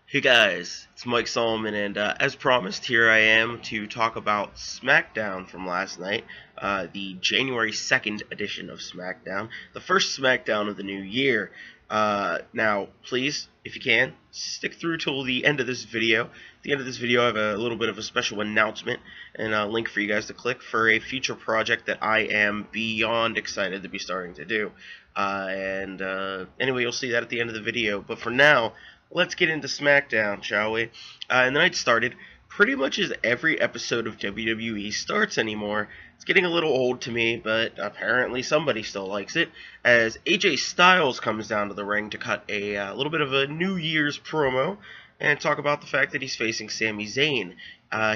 Hey guys, it's Mike Solomon, and as promised, here I am to talk about Smackdown from last night, the January 2nd edition of Smackdown, the first Smackdown of the new year. Now, please, if you can, stick through till the end of this video. At the end of this video, I have a little bit of a special announcement and a link for you guys to click for a future project that I am beyond excited to be starting to do. Anyway, you'll see that at the end of the video, but for now, let's get into SmackDown, shall we? And the night started pretty much as every episode of WWE starts anymore. It's getting a little old to me, but apparently somebody still likes it, as AJ Styles comes down to the ring to cut a little bit of a New Year's promo and talk about the fact that he's facing Sami Zayn.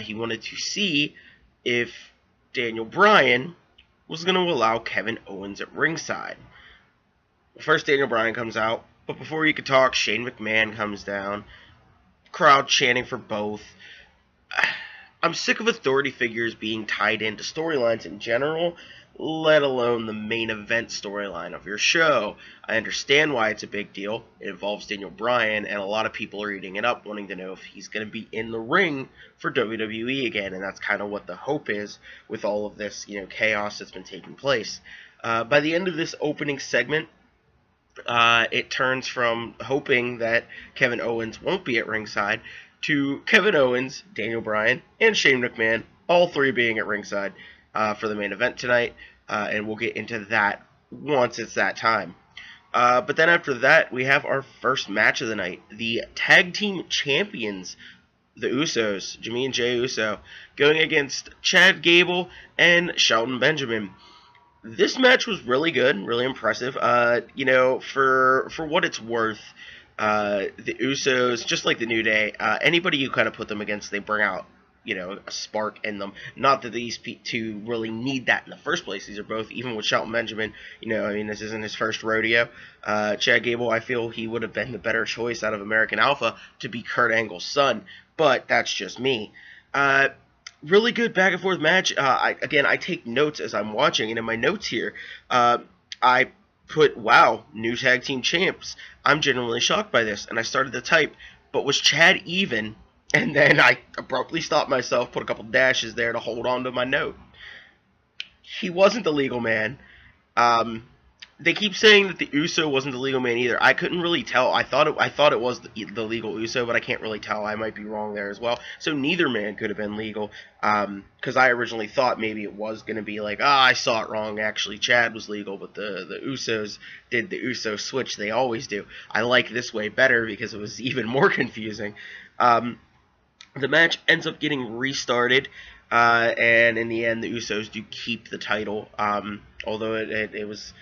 He wanted to see if Daniel Bryan was going to allow Kevin Owens at ringside. First, Daniel Bryan comes out, but before you could talk, Shane McMahon comes down. Crowd chanting for both. I'm sick of authority figures being tied into storylines in general, let alone the main event storyline of your show. I understand why it's a big deal. It involves Daniel Bryan, and a lot of people are eating it up, wanting to know if he's going to be in the ring for WWE again, and that's kind of what the hope is with all of this, chaos that's been taking place. By the end of this opening segment, it turns from hoping that Kevin Owens won't be at ringside to Kevin Owens, Daniel Bryan, and Shane McMahon, all three being at ringside for the main event tonight, and we'll get into that once it's that time. But then after that, we have our first match of the night. The Tag Team Champions, the Usos, Jimmy and Jey Uso, going against Chad Gable and Shelton Benjamin. This match was really good, really impressive. For what it's worth, the Usos, just like the New Day, anybody you kind of put them against, they bring out, a spark in them. Not that these two really need that in the first place. These are both, even with Shelton Benjamin, this isn't his first rodeo. Chad Gable, I feel he would have been the better choice out of American Alpha to be Kurt Angle's son, but that's just me. Really good back and forth match. I take notes as I'm watching, and in my notes here, I put, wow, new tag team champs. I'm genuinely shocked by this, and I started to type, but was Chad even? And then I abruptly stopped myself, put a couple dashes there to hold on to my note. He wasn't the legal man. They keep saying that the Uso wasn't the legal man either. I couldn't really tell. I thought it was the legal Uso, but I can't really tell. I might be wrong there as well. So neither man could have been legal, because I originally thought maybe it was going to be like, I saw it wrong. Actually, Chad was legal, but the Usos did the Uso switch. They always do. I like this way better because it was even more confusing. The match ends up getting restarted, and in the end, the Usos do keep the title, although it was...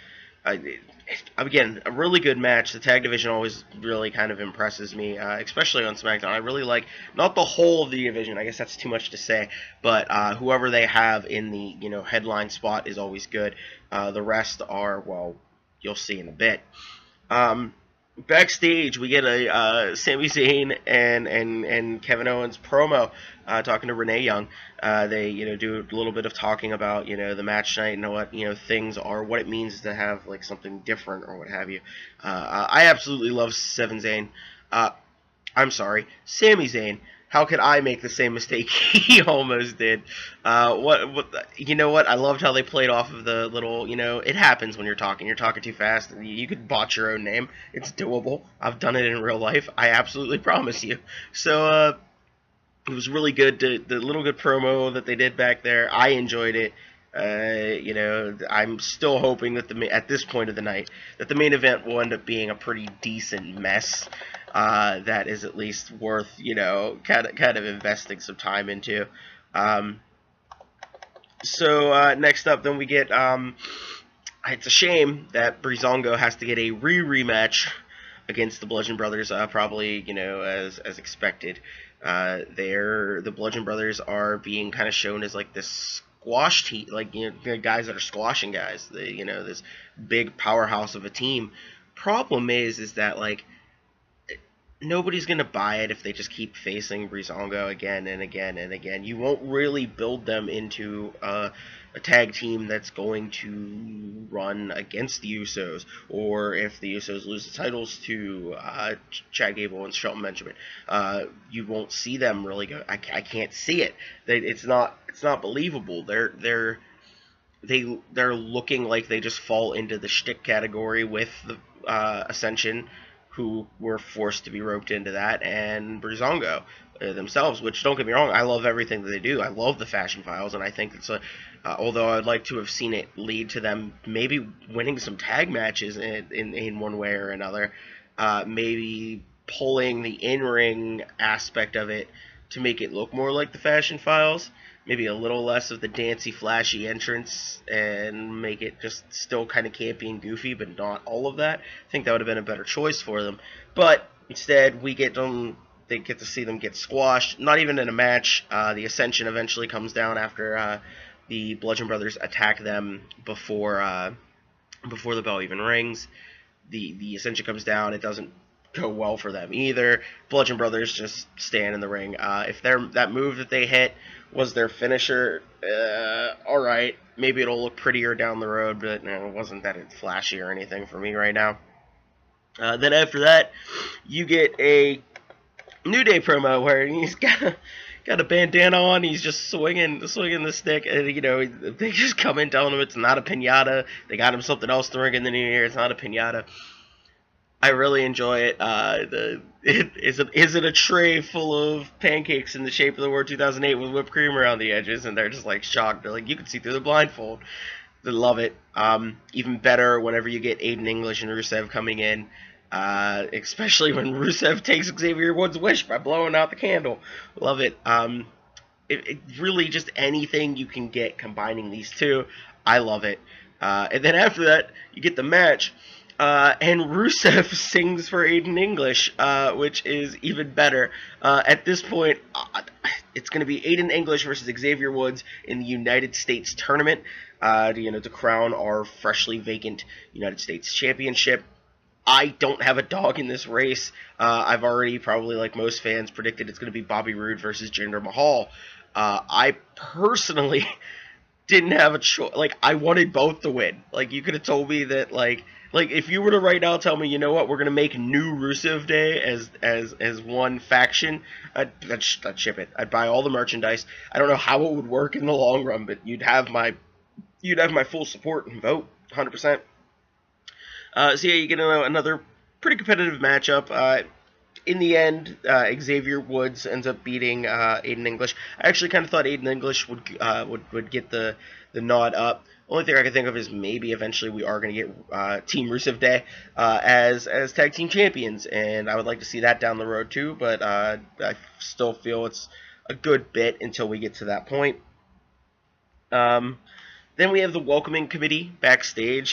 again, a really good match. The tag division always really kind of impresses me, especially on SmackDown. I really like, not the whole of the division, I guess that's too much to say, but whoever they have in the headline spot is always good. The rest are, well, you'll see in a bit. Backstage, we get a Sami Zayn and Kevin Owens promo talking to Renee Young. They do a little bit of talking about the match tonight and what things are, what it means to have like something different or what have you. I absolutely love Sami Zayn. How could I make the same mistake he almost did? You know what? I loved how they played off of the little, it happens when you're talking. You're talking too fast. You could botch your own name. It's doable. I've done it in real life. I absolutely promise you. So, it was really good. The little good promo that they did back there, I enjoyed it. I'm still hoping that at this point of the night, that the main event will end up being a pretty decent mess. That is at least worth, kind of investing some time into. Next up, then we get, it's a shame that Breezango has to get a rematch against the Bludgeon Brothers, probably, as expected. The Bludgeon Brothers are being kind of shown as like this squash team, like, guys that are squashing guys, this big powerhouse of a team. Problem is that, like, nobody's going to buy it if they just keep facing Breezango again and again and again. You won't really build them into a a tag team that's going to run against the Usos, or if the Usos lose the titles to Chad Gable and Shelton Benjamin, you won't see them really go. I can't see it. It's not believable. They're looking like they just fall into the shtick category with the Ascension, who were forced to be roped into that, and Breezango themselves. Which, don't get me wrong, I love everything that they do. I love the Fashion Files, and I think it's although I'd like to have seen it lead to them maybe winning some tag matches in one way or another, maybe pulling the in-ring aspect of it to make it look more like the Fashion Files. Maybe a little less of the dancey, flashy entrance, and make it just still kind of campy and goofy, but not all of that. I think that would have been a better choice for them. But instead, they get to see them get squashed. Not even in a match. The Ascension eventually comes down after the Bludgeon Brothers attack them before the bell even rings. The Ascension comes down. It doesn't go well for them either. Bludgeon Brothers just stand in the ring. If that move that they hit was their finisher, alright, maybe it'll look prettier down the road, but no, it wasn't that flashy or anything for me right now. Then after that, you get a New Day promo where he's got a bandana on, he's just swinging the stick, and they just come in telling him it's not a piñata. They got him something else to ring in the new year. It's not a piñata. I really enjoy it. Is it a tray full of pancakes in the shape of the word 2008 with whipped cream around the edges, and they're just like shocked. They're like, you can see through the blindfold. They love it. Even better whenever you get Aiden English and Rusev coming in, especially when Rusev takes Xavier Woods' wish by blowing out the candle. Love it. It really just anything you can get combining these two, I love it. And then after that, you get the match. And Rusev sings for Aiden English, which is even better. At this point, it's going to be Aiden English versus Xavier Woods in the United States tournament, to crown our freshly vacant United States Championship. I don't have a dog in this race. I've already, probably like most fans, predicted it's going to be Bobby Roode versus Jinder Mahal. I personally didn't have a choice. Like, I wanted both to win. Like, you could have told me that, like if you were to right now tell me, you know what, we're gonna make New Rusev Day as one faction, I'd ship it. I'd buy all the merchandise. I don't know how it would work in the long run, but you'd have my full support and vote, 100%. So yeah, you get another pretty competitive matchup. In the end, Xavier Woods ends up beating Aiden English. I actually kind of thought Aiden English would get the nod up. Only thing I can think of is maybe eventually we are going to get Team Rusev Day as tag team champions, and I would like to see that down the road too. But I still feel it's a good bit until we get to that point. Then we have the welcoming committee backstage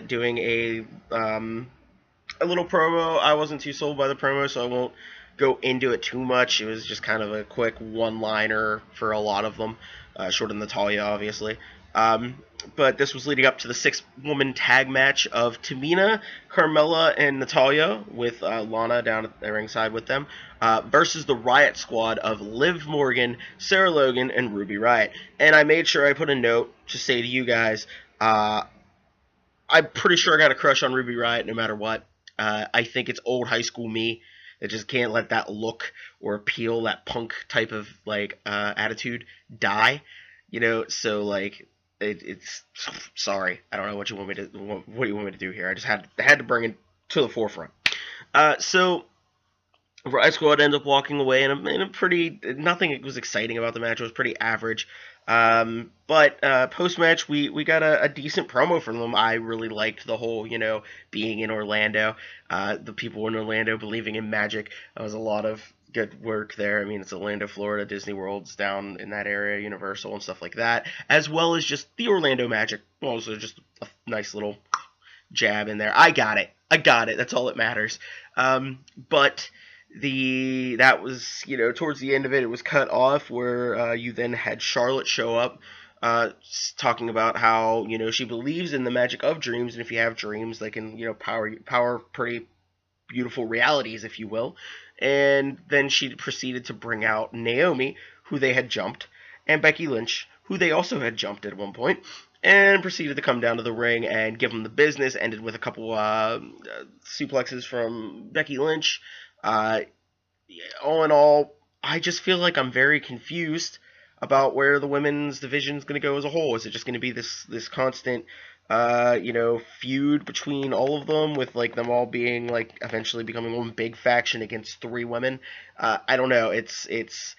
doing a little promo. I wasn't too sold by the promo, so I won't go into it too much. It was just kind of a quick one-liner for a lot of them, short of Natalya, obviously. But this was leading up to the 6-woman tag match of Tamina, Carmella, and Natalya, with Lana down at the ringside with them, versus the Riot Squad of Liv Morgan, Sarah Logan, and Ruby Riott. And I made sure I put a note to say to you guys, I'm pretty sure I got a crush on Ruby Riott no matter what. I think it's old high school me that just can't let that look or appeal, that punk type of attitude die. So like it's sorry. I don't know what you want me to do here. I just had to bring it to the forefront. So Riot Squad ends up walking away in a pretty, nothing was exciting about the match. It was pretty average. But post-match, we got a decent promo from them. I really liked the whole, being in Orlando, the people in Orlando believing in magic. That was a lot of good work there. I mean, it's Orlando, Florida, Disney World's down in that area, Universal and stuff like that, as well as just the Orlando magic. Also, just a nice little jab in there. I got it. That's all that matters. But that was, towards the end of it, it was cut off where you then had Charlotte show up, talking about how, she believes in the magic of dreams, and if you have dreams, they can, power pretty beautiful realities, if you will. And then she proceeded to bring out Naomi, who they had jumped, and Becky Lynch, who they also had jumped at one point, and proceeded to come down to the ring and give them the business. Ended with a couple suplexes from Becky Lynch. All in all, I just feel like I'm very confused about where the women's division is going to go as a whole. Is it just going to be this constant, feud between all of them, with like them all being like eventually becoming one big faction against three women? I don't know. It's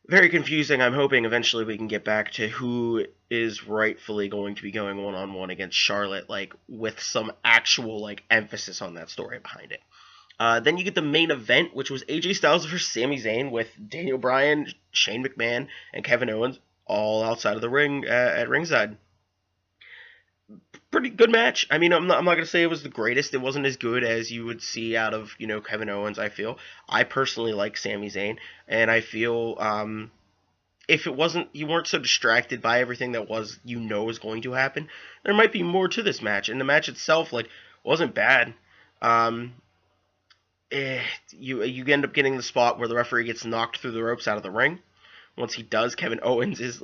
very confusing. I'm hoping eventually we can get back to who is rightfully going to be going one-on-one against Charlotte, like with some actual like emphasis on that story behind it. Then you get the main event, which was AJ Styles versus Sami Zayn, with Daniel Bryan, Shane McMahon, and Kevin Owens all outside of the ring at ringside. Pretty good match. I mean, I'm not going to say it was the greatest. It wasn't as good as you would see out of, Kevin Owens, I feel. I personally like Sami Zayn, and I feel if it wasn't, you weren't so distracted by everything that was going to happen, there might be more to this match. And the match itself, wasn't bad. You end up getting the spot where the referee gets knocked through the ropes out of the ring. Once he does, Kevin Owens is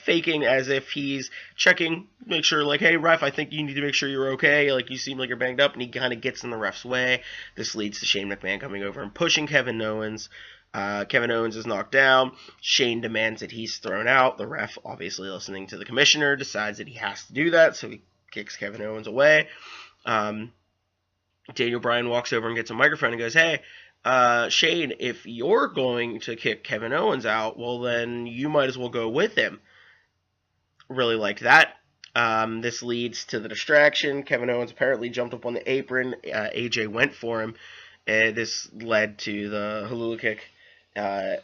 faking as if he's checking, make sure, hey, ref, I think you need to make sure you're okay. You seem like you're banged up, and he kind of gets in the ref's way. This leads to Shane McMahon coming over and pushing Kevin Owens. Kevin Owens is knocked down. Shane demands that he's thrown out. The ref, obviously listening to the commissioner, decides that he has to do that, so he kicks Kevin Owens away. Daniel Bryan walks over and gets a microphone and goes, hey, Shane, if you're going to kick Kevin Owens out, well, then you might as well go with him. Really like that. This leads to the distraction. Kevin Owens apparently jumped up on the apron. AJ went for him. This led to the hula kick. I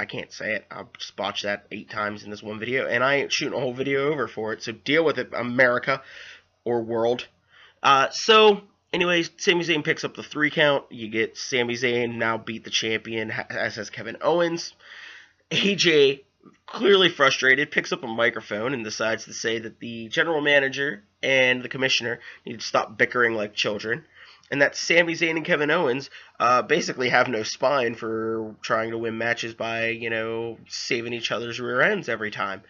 can't say it. I'll just botch that 8 times in this one video, and I ain't shooting a whole video over for it, so deal with it, America or world. So, anyways, Sami Zayn picks up the 3 count. You get Sami Zayn now beat the champion, as has Kevin Owens. AJ, clearly frustrated, picks up a microphone and decides to say that the general manager and the commissioner need to stop bickering like children, and that Sami Zayn and Kevin Owens basically have no spine for trying to win matches by, saving each other's rear ends every time.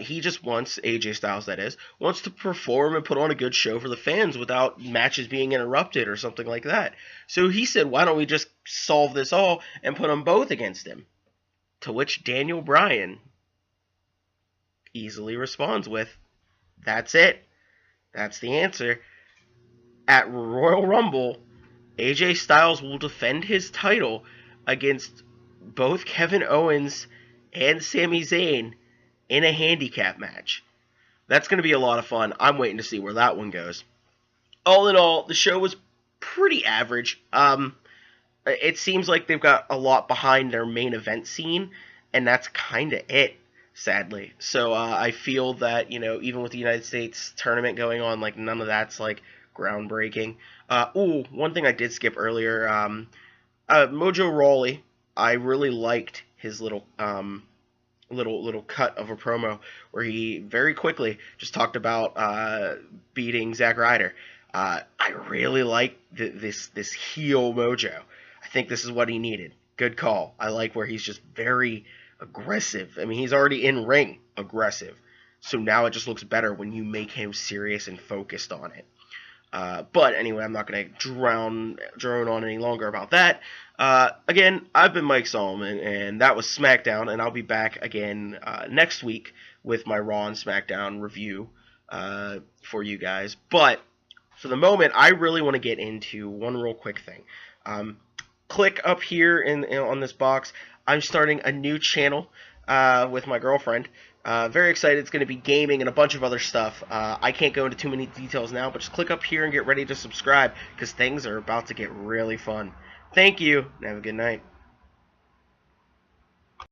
He just wants, AJ Styles that is, wants to perform and put on a good show for the fans without matches being interrupted or something like that. So he said, why don't we just solve this all and put them both against him? To which Daniel Bryan easily responds with, that's it. That's the answer. At Royal Rumble, AJ Styles will defend his title against both Kevin Owens and Sami Zayn in a handicap match. That's going to be a lot of fun. I'm waiting to see where that one goes. All in all, the show was pretty average. It seems like they've got a lot behind their main event scene, and that's kind of it, sadly. So I feel that, even with the United States tournament going on, none of that's, groundbreaking. One thing I did skip earlier, Mojo Rawley, I really liked his little cut of a promo where he very quickly just talked about beating Zack Ryder. I really like this heel Mojo. I think this is what he needed. Good call. I like where he's just very aggressive. I mean, he's already in ring aggressive, so now it just looks better when you make him serious and focused on it. But anyway, I'm not going to drone on any longer about that. Again, I've been Mike Solomon, and that was Smackdown, and I'll be back again next week with my Raw and Smackdown review for you guys. But for the moment, I really want to get into one real quick thing. Click up here on this box. I'm starting a new channel with my girlfriend. Very excited. It's going to be gaming and a bunch of other stuff. I can't go into too many details now, but just click up here and get ready to subscribe, because things are about to get really fun. Thank you, and have a good night.